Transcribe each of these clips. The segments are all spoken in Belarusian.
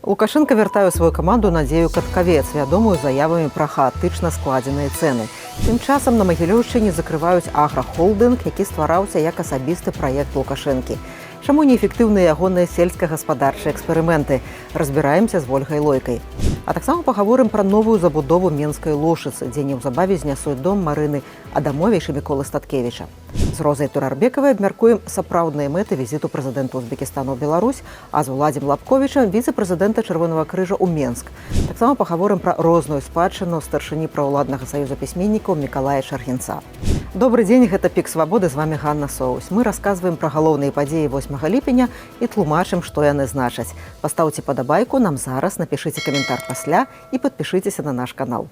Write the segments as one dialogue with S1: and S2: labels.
S1: Лукашенко вяртае ў сваю каманду Надзею Каткавец, вядомую заявамі пра хаатычна складзеныя цэны. Тым часам на Магілёўшчыне закрываюць аграхолдынг, які ствараўся як асабісты праект Лукашэнкі. Чаму неэфектыўныя ягоныя сельскагаспадарчыя эксперыменты? Разбіраемся з Вольгай Лойкай. А таксама пагаворым пра новую забудову Менскай Лошыцы, дзе неўзабаве знясуць дом Марыны Адамовіч і Міколы Статкевіча. З Розай Турарбекавай абмяркуем сапраўдныя мэты візіту прэзідэнта Узбекістану ў Беларусь, а з Уладзем Лапковічам віцэ-прэзідэнта Чырвонага крыжа ў Менск. Таксама пагаворым пра розную спадчыну старшыні праўладнага саюза пісьменнікаў Мікалая Шаргінца. Добрый дзень, гэта Пік Свабоды, з вами Ганна Соус. Мы расказваем пра галоўныя падзеі 8 ліпеня і тлумачым, што яны значаць. Пастаўце падабайку нам зараз, напішыце каментар пасля і падпішыцеся на наш канал.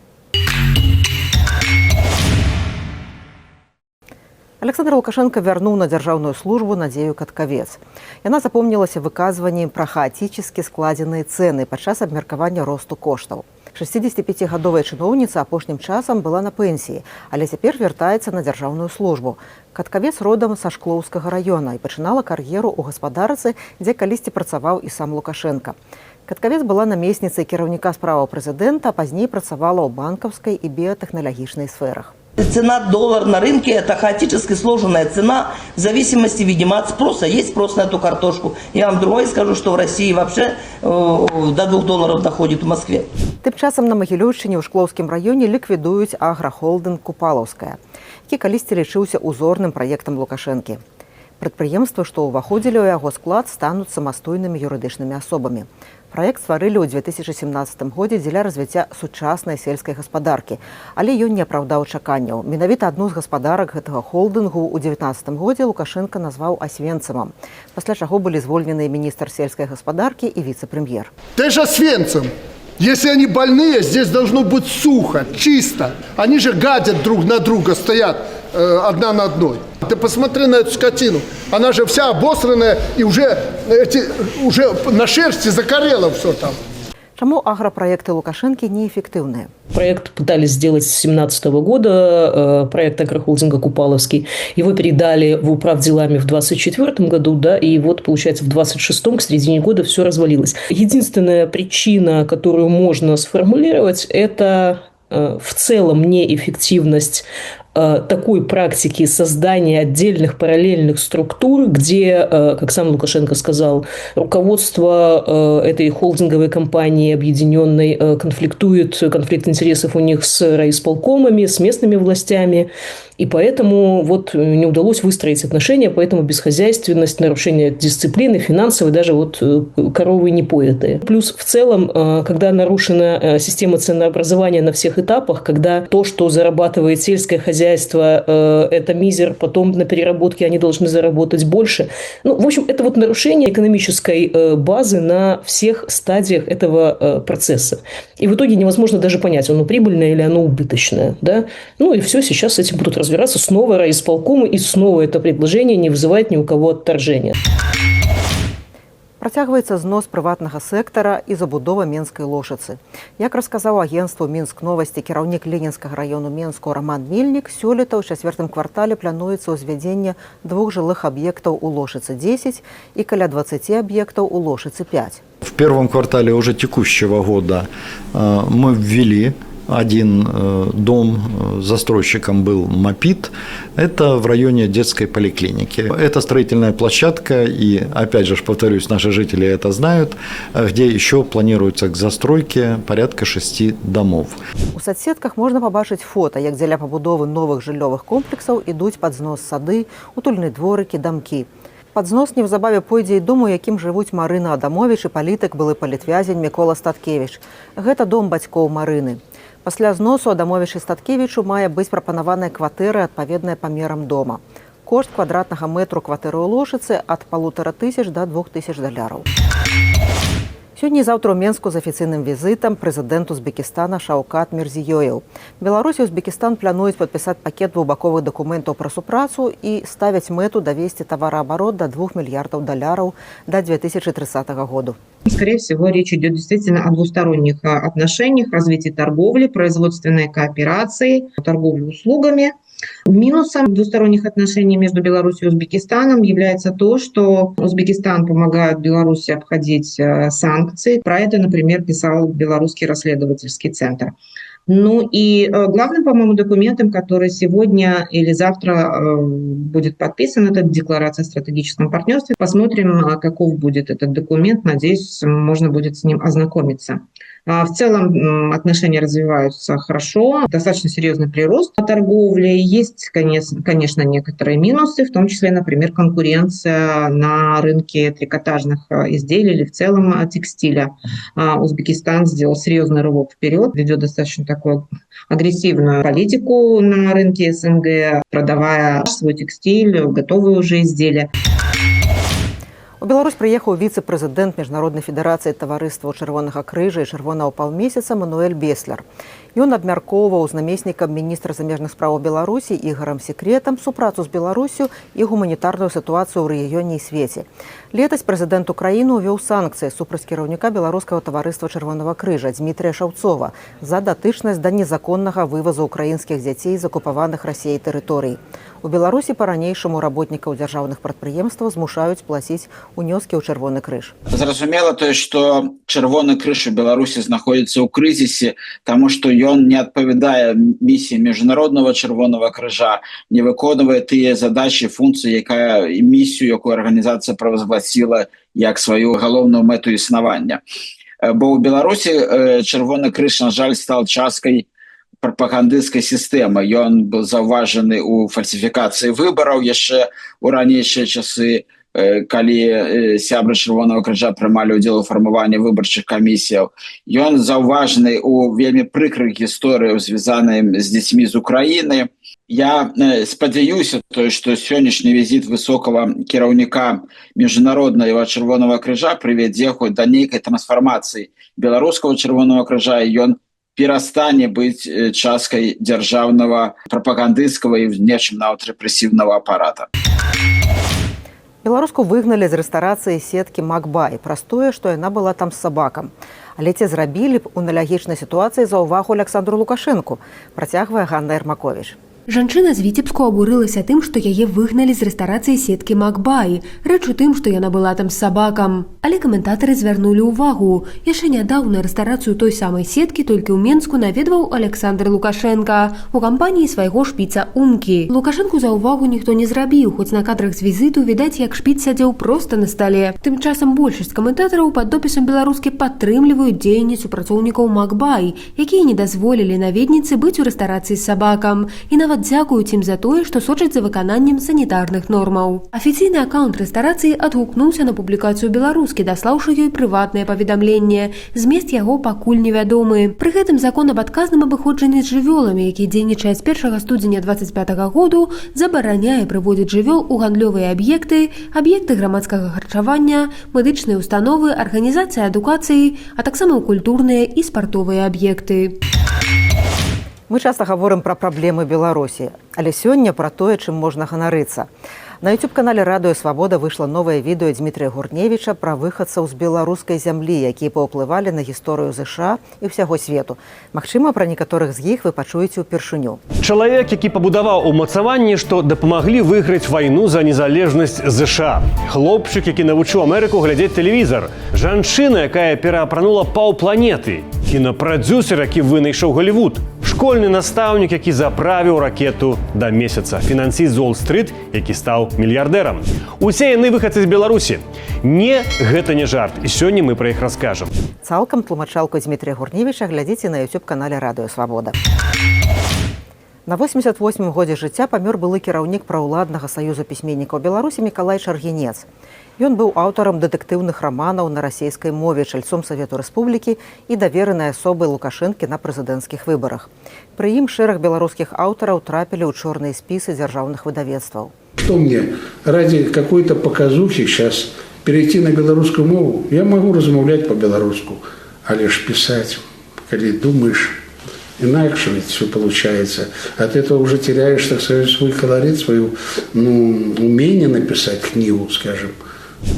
S1: Александр Лукашенко вярнуў на дзяржаўную службу Надзею Каткавец. Яна запомнілася выказваннем пра хаатычна складзеныя цэны падчас абмеркавання росту коштаў. 65-гадовая чыноўніца апошнім часам была на пенсіі, але цяпер вяртаецца на дзяржаўную службу. Каткавец родам са Шклоўскага раёна і пачынала кар'еру ў гаспадарцы, дзе калісьці працаваў і сам Лукашенко. Каткавец была намесніцай кіраўніка справаў прэзідэнта, а пазней працавала ў банкаўскай і біятэхналагічнай сферах.
S2: Цена доллар на рынке – это хаотически сложенная цена в зависимости, видимо, от спроса. Есть спрос на эту картошку. Я вам другое скажу, что в России вообще до $2 доходит в Москве.
S1: Тым часам на Магілёўшчыне ў Шклоўскім раёне ліквідуюць аграхолдынг «Купалаўская», які калісьці лічыўся узорным праектам Лукашэнкі. Прадпрыемствы, што ўваходзілі ў яго склад, стануць самастойнымі юрыдычнымі асобамі. Праект стварылі ў 2017 годзе дзеля развіцця сучаснай сельскай гаспадаркі, але ён не апраўдаў чаканняў. Менавіта адну з гаспадарак гэтага холдынгу ў 2019 годзе Лукашенко назваў Освенцимом, пасля чаго былі звольненыя міністр сельскай гаспадаркі і віцэ-прэм'ер.
S3: Ты же Освенцим! Если они больные, здесь должно быть сухо, чисто. Они же гадят друг на друга, стоят одна на одной. Ты посмотри на эту скотину. Она же вся обосранная и уже на шерсти закорело все там.
S1: Чаму аграпраекты Лукашенки неэффективные?
S4: Проект пытались сделать с 2017 года, проект агрохолдинга «Купаловский». Его передали в управделами в 2024 году, да, и вот, получается, в 2026 к середине года все развалилось. Единственная причина, которую можно сформулировать, это в целом неэффективность такой практики создания отдельных параллельных структур, где, как сам Лукашенко сказал, руководство этой холдинговой компании объединенной конфликт интересов у них с райисполкомами, с местными властями, и поэтому вот не удалось выстроить отношения, поэтому бесхозяйственность, нарушение дисциплины, финансовой, даже вот коровы не поятые. Плюс в целом, когда нарушена система ценообразования на всех этапах, когда то, что зарабатывает сельское хозяйство, это мизер, потом на переработке они должны заработать больше. Ну, в общем, это вот нарушение экономической базы на всех стадиях этого процесса. И в итоге невозможно даже понять, оно прибыльное или оно убыточное. Да? Ну и все, сейчас с этим будут разбираться. Снова райисполкомы, и снова это предложение не вызывает ни у кого отторжения.
S1: Працягваецца знос прыватнага сектара і забудова Менскай Лошыцы. Як расказаў агенцтву «Мінск новасці» кіраўнік Ленінскага раёну Менску Роман Мельнік, сёлета ў чацвёртым квартале плануецца ўзвядзенне 2 жылых аб'ектаў у Лошыцы 10 и каля 20 объектов у Лошицы 5.
S5: В первом квартале уже текущего года мы ввели один дом, застройщиком был МАПИТ, это в районе детской поликлиники. Это строительная площадка, и, опять же, повторюсь, наши жители это знают, где еще планируется к застройке порядка 6 домов.
S1: У соцсетках можно побачить фото, як дзеля пабудовы новых жыллёвых комплексаў ідуць пад знос сады, утульныя дворыкі, дамкі. Пад знос неўзабаве пойдзе і дом, у якім жывуць Марына Адамовіч і палітык, былы палітвязень Мікола Статкевіч. Гэта дом бацькоў Марыны. Пасля зносу Адамовіч і Статкевічу мае быць прапанаваная кватэра, адпаведная памерам дома. Кошт квадратнага метру кватэры ў Лошыцы ад $1500 до $2000. Сёння і заўтра ў Менску з афіцыйным візітам прэзідэнт Узбекістана Шаўкат Мірзіёеў. Беларусь і Узбекістан плануюць падпісаць пакет двухбаковых дакументаў пра супрацу і ставяць мэту давесці тавараабарот до $2 мільярдаў до 2030 года.
S6: Скорее всего, речь идет действительно о двусторонних отношениях, развитии торговли, производственной кооперации, торговли услугами. Минусом двусторонних отношений между Беларусью и Узбекистаном является то, что Узбекистан помогает Беларуси обходить санкции. Про это, например, писал Белорусский расследовательский центр. Ну и главным, по-моему, документом, который сегодня или завтра будет подписан, это декларация о стратегическом партнерстве. Посмотрим, каков будет этот документ. Надеюсь, можно будет с ним ознакомиться. В целом отношения развиваются хорошо, достаточно серьезный прирост торговли. Есть, конечно, некоторые минусы, в том числе, например, конкуренция на рынке трикотажных изделий или в целом текстиля. Узбекистан сделал серьезный рывок вперед, ведет достаточно такую агрессивную политику на рынке СНГ, продавая свой текстиль, готовые уже изделия.
S1: У Беларусь прыехаў віцэ-прэзідэнт міжнароднай федэрацыі таварыстваў чырвонага крыжа і чырвонага паўмесяца Мануэль Беслер. Ён абмяркоўваў з намеснікам міністра замежных спраў Беларусі Ігорам Секретам супрацу з Беларусю і гуманітарную сітуацыю ў рэгіёне і свеце. Летась прэзідэнт Украіны ўвёў санкцыі супраць кіраўніка беларускага таварыства чырвонага крыжа Дмітрыя Шаўцова за датычнасць да незаконнага вывазу украінскіх дзяцей з акупаваных Расіяй тэрыторый. У Беларусі па-ранейшаму работнікаў дзяржаўных прадпрыемстваў змушаюць плаціць унёскі ў чырвоны крыж.
S7: Зразумела тое, што чырвоны крыж у Беларусі знаходзіцца ў крызісе, таму што ён не адпавядае місіі міжнароднага чырвонага крыжа, не выконвае тыя задачы, функцыі, місію, якую арганізацыя правазгласіла як сваю галоўную мэту існавання. Бо ў Беларусі чырвоны крыж, на жаль, стаў часткай прапагандысцкай сістэмы. Ён быў заўважаны ў фальсіфікацыі выбараў яшчэ ў ранейшыя часы, калі сябры чырвонага крыжа прымалі ўдзел у фармаванні выбарчых камісіяў. Ён заўважаны ў вельмі прыкрых гісторыях, звязаных з дзецьмі з Украіны. Я спадзяюся, што сённяшні візіт высокага кіраўніка міжнароднага чырвонага крыжа прывядзе хоць да нейкай трансфармацыі беларускага чырвонага крыжа, і ён перастане быць часткай дзяржаўнага прапагандысцкага і в нечым нават рэпрэсіўнага апарата.
S1: Беларуску выгналі з рэстарацыі сеткі Макбай праз тое, што яна была там з сабакам. Але ці зрабілі б у аналагічнай сітуацыі заўвагу Александру Лукашэнку, працягвае Ганна Ермакович.
S8: Жанчына з Віцебску абурылася тым, што яе выгналі з рэстарацыі сеткі Макбай. Рэч у тым, што яна была там з сабакам. Але каментатары звярнулі ўвагу. Яшчэ нядаўна рэстарацыю той самай сеткі толькі ў Менску наведваў Александр Лукашенка у кампаніі свайго шпіца Умкі. Лукашэнку за ўвагу ніхто не зрабіў, хоць на кадрах з візіту відаць, як шпіц сядзеў проста на стале. Тым часам большасць каментатараў пад допісам беларускі падтрымліваюць дзеянні супрацоўнікаў Макбай, якія не дазволілі наведніцы быць у рэстарацыі з сабакам і нават дзякуюць ім за тое, што сочаць за выкананнем санітарных нормаў. Афіцыйны акаунт рэстарацыі адгукнуўся на публікацыю беларускі, даслаўшы ёй прыватнае паведамленне. Змест яго пакуль невядомы. Пры гэтым закон аб адказным абыходжанні з жывёламі, які дзейнічае з 1 студзеня 25 году, забараняе прыводзіць жывёл у гандлёвыя аб'екты, аб'екты грамадскага харчавання, медычныя установы, арганізацыі адукацыі, а таксама ў культурныя і спартовыя аб'екты.
S1: Мы часта гаворым пра праблемы Беларусі, але сёння пра тое, чым можна ганарыцца. На YouTube-канале «Радыё Свабода» выйшла новае відэо Дмітрыя Гурневіча пра выхадцаў з беларускай зямлі, якія паўплывалі на гісторыю ЗША і ўсяго свету. Магчыма, пра некаторых з іх вы пачуеце ўпершыню.
S9: Чалавек, які пабудаваў умацаванні, што дапамаглі выйграць вайну за незалежнасць ЗША. Хлопчык, які навучыў Амерыку глядзець тэлевізар. Жанчына, якая пераапранула паўпланеты. Кінапрадзюсер, які вынайшаў Голлівуд. Школьны настаўнік, які заправіў ракету да месяца. Фінансіст з Уолл-стрыт, які стаў мільярдэрам. Усе яны выхадцы з Беларусі. Не, гэта не жарт. І сёння мы пра іх раскажам.
S1: Цалкам тлумачалку Дмітрія Гурневіча глядзіце на YouTube-канале «Радыё Свабода». На 88-м годзе жыцця памёр былы кіраўнік праўладнага саюза пісьменнікаў Беларусі Мікалай Чаргінец. Ён быў аўтарам дэтэктыўных раманаў на расійскай мове, чальцом Савету Рэспублікі і даверанай асобай Лукашэнкі на прэзідэнцкіх выбарах. Пры ім шэраг беларускіх аўтараў трапілі ў чорныя спісы дзяржаўных выдавецтваў.
S10: Что мне ради какой-то показухи сейчас перейти на белорусскую мову? Я могу размовлять по-белорусски, а лишь писать, когда думаешь, иначе ведь все получается. От этого уже теряешь, так сказать, свой колорит, свое умение написать книгу, скажем.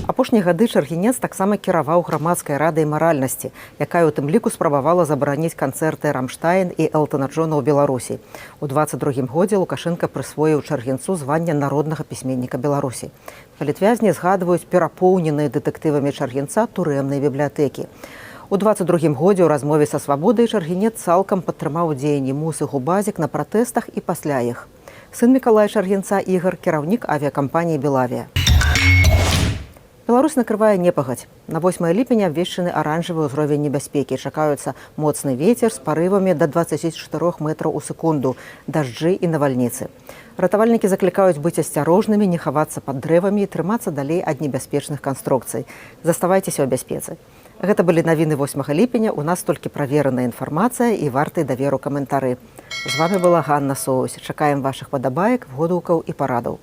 S1: Апошнія гады чаргінец таксама кіраваў грамадскай радай маральнасці, якая ў тым ліку спрабавала забараніць канцэрты Рамштайн і Элтона Джона ў Беларусі. У 22-м годзе Лукашенка прысвоіў чаргінцу звання народнага пісьменніка Беларусі. Палітвязні згадваюць перапоўненыя дэтэктывамі чаргінца турэмнай бібліятэкі. У 22-м годзе ў размове са свабодай чаргінец цалкам падтрымаў дзеянні Мусы Губазік на пратэстах і пасля іх. Сын Мікалая Чаргінца Ігар, кіраўнік авіякампаніі «Белавія». Беларусь накрывае непагадзь. На 8 ліпеня абвешчаны аранжавы ўзровень небяспекі. Чакаюцца моцны вецер з парывамі да 24 метраў у секунду, дажджы і навальніцы. Ратавальнікі заклікаюць быць асцярожнымі, не хавацца пад дрэвамі і трымацца далей ад небяспечных канструкцый. Заставайцеся ў бяспецы. Гэта былі навіны 8 ліпеня. У нас толькі правераная інфармацыя і вартай даверу каментары. З вами была Ганна Соусь. Чакаем вашых падабаек, водгукаў і парадаў.